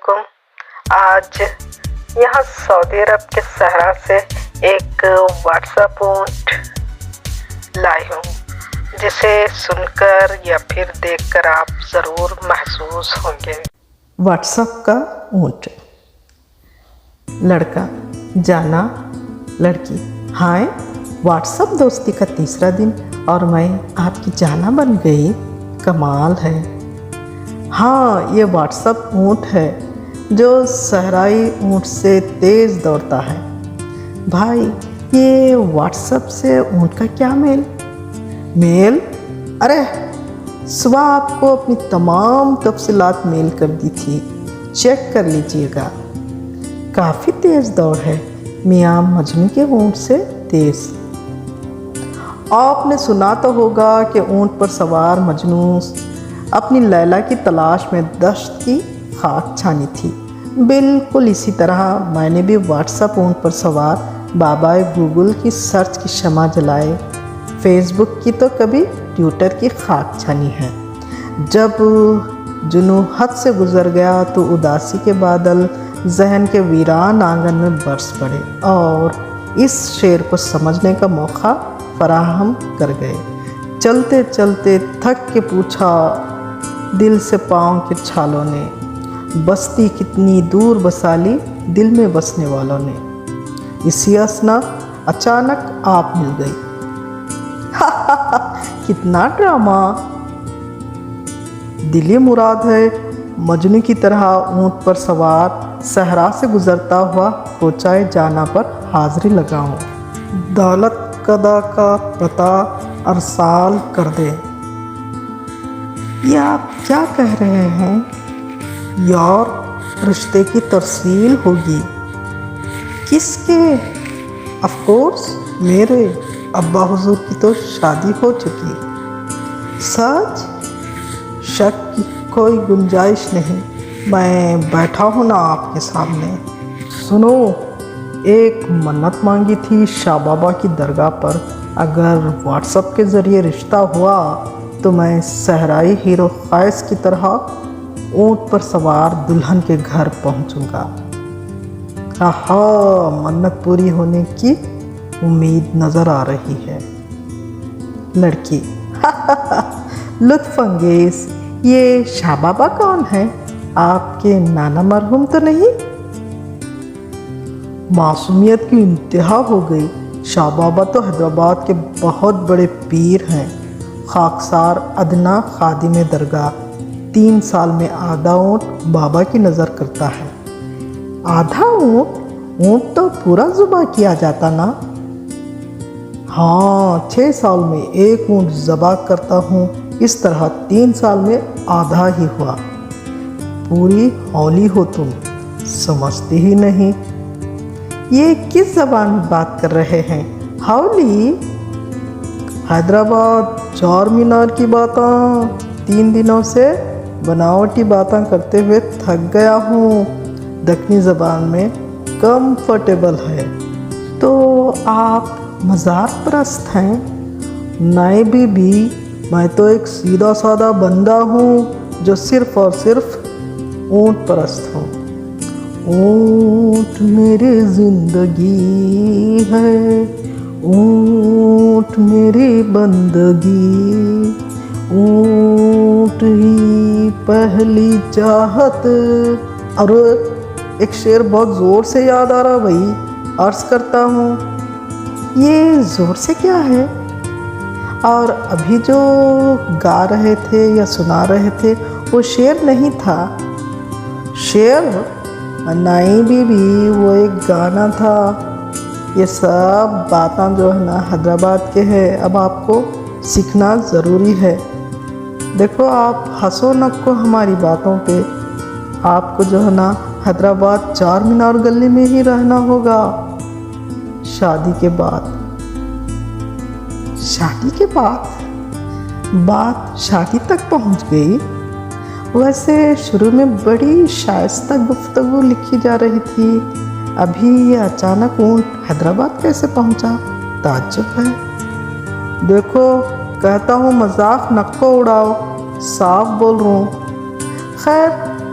علیکم۔ آج یہاں سعودی عرب کے صحرا سے ایک واٹس ایپ اونٹ لائی ہوں، جسے سن کر یا پھر دیکھ کر آپ ضرور محظوظ ہوں گے۔ واٹس ایپ کا اونٹ۔ لڑکا جانا، لڑکی ہائے، واٹس ایپ دوستی کا تیسرا دن اور میں آپ کی جانا بن گئی، کمال ہے۔ ہاں، یہ واٹس ایپ اونٹ ہے جو صحرائی اونٹ سے تیز دوڑتا ہے۔ بھائی، یہ واٹس ایپ سے اونٹ کا کیا میل؟ ارے صبح آپ کو اپنی تمام تفصیلات میل کر دی تھی، چیک کر لیجئے گا۔ کافی تیز دوڑ ہے، میاں مجنوں کے اونٹ سے تیز۔ آپ نے سنا تو ہوگا کہ اونٹ پر سوار مجنوں اپنی لیلا کی تلاش میں دشت کی خاک چھانی تھی۔ بالکل اسی طرح میں نے بھی واٹس ایپ اونٹ پر سوار بابا گوگل کی سرچ کی شمع جلائے، فیس بک کی تو کبھی ٹویٹر کی خاک چھانی ہے۔ جب جنوں حد سے گزر گیا تو اداسی کے بادل ذہن کے ویران آنگن میں برس پڑے اور اس شعر کو سمجھنے کا موقع فراہم کر گئے۔ چلتے چلتے تھک کے پوچھا دل سے پاؤں کے چھالوں نے، بستی کتنی دور بسالی دل میں بسنے والوں نے۔ اسی اثنا اچانک آپ مل گئی۔ کتنا ڈرامہ! دلی مراد ہے، مجنوں کی طرح اونٹ پر سوار صحرا سے گزرتا ہوا کوچائے جانا پر حاضری لگاؤں۔ دولت کدا کا پتہ ارسال کر دے۔ یہ آپ کیا کہہ رہے ہیں؟ یار، رشتے کی ترسیل ہوگی۔ کس کے؟ آف کورس میرے ابا حضور کی تو شادی ہو چکی۔ سچ؟ شک کی کوئی گنجائش نہیں، میں بیٹھا ہوں نا آپ کے سامنے۔ سنو، ایک منت مانگی تھی شاہ بابا کی درگاہ پر، اگر واٹس ایپ کے ذریعے رشتہ ہوا تو میں صحرائی ہیرو خیس کی طرح اونٹ پر سوار دلہن کے گھر پہنچوں گا۔ آہا، منت پوری ہونے کی امید نظر آ رہی ہے۔ لڑکی لطف انگیز، یہ شاہ بابا کون ہے؟ آپ کے نانا مرحوم تو نہیں؟ معصومیت کی انتہا ہو گئی۔ شاہ بابا تو حیدرآباد کے بہت بڑے پیر ہیں، خاکسار ادنا خادم درگاہ۔ 3 سال میں آدھا اونٹ بابا کی نظر کرتا ہے۔ آدھا اونٹ تو پورا ذبح کیا جاتا نا؟ ہاں، 6 سال میں 1 اونٹ ذبح کرتا ہوں، اس طرح 3 سال میں آدھا ہی ہوا۔ پوری ہولی ہو تم، سمجھتے ہی نہیں۔ یہ کس زبان میں بات کر رہے ہیں؟ ہولی؟ حیدرآباد چار مینار کی باتاں 3 دنوں سے بناوٹی باتیں کرتے ہوئے تھک گیا ہوں، دکنی زبان میں کمفرٹیبل ہے۔ تو آپ مذاق پرست ہیں؟ نہیں بی، میں تو ایک سیدھا سادہ بندہ ہوں جو صرف اور صرف اونٹ پرست ہوں۔ اونٹ میری زندگی ہے، اونٹ میری بندگی، اونٹ ہی پہلی چاہت۔ اور ایک شعر بہت زور سے یاد آ رہا، وہی عرض کرتا ہوں۔ یہ زور سے کیا ہے؟ اور ابھی جو گا رہے تھے یا سنا رہے تھے وہ شعر نہیں تھا؟ شعر نہیں بی، وہ ایک گانا تھا۔ یہ سب باتیں جو ہے نا حیدرآباد کے ہے، اب آپ کو سیکھنا ضروری ہے۔ دیکھو، آپ ہنسو نکو ہماری باتوں پہ، آپ کو جو ہے نا حیدرآباد چار مینار گلی میں ہی رہنا ہوگا شادی کے بعد۔ شادی کے بعد بات شادی تک پہنچ گئی؟ ویسے شروع میں بڑی شائستہ گفتگو لکھی جا رہی تھی، ابھی یہ اچانک اونٹ حیدرآباد کیسے پہنچا؟ تعجب ہے۔ دیکھو، کہتا ہوں مذاق نکو اڑاؤ، صاف بول رہا ہوں۔ خیر،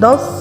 10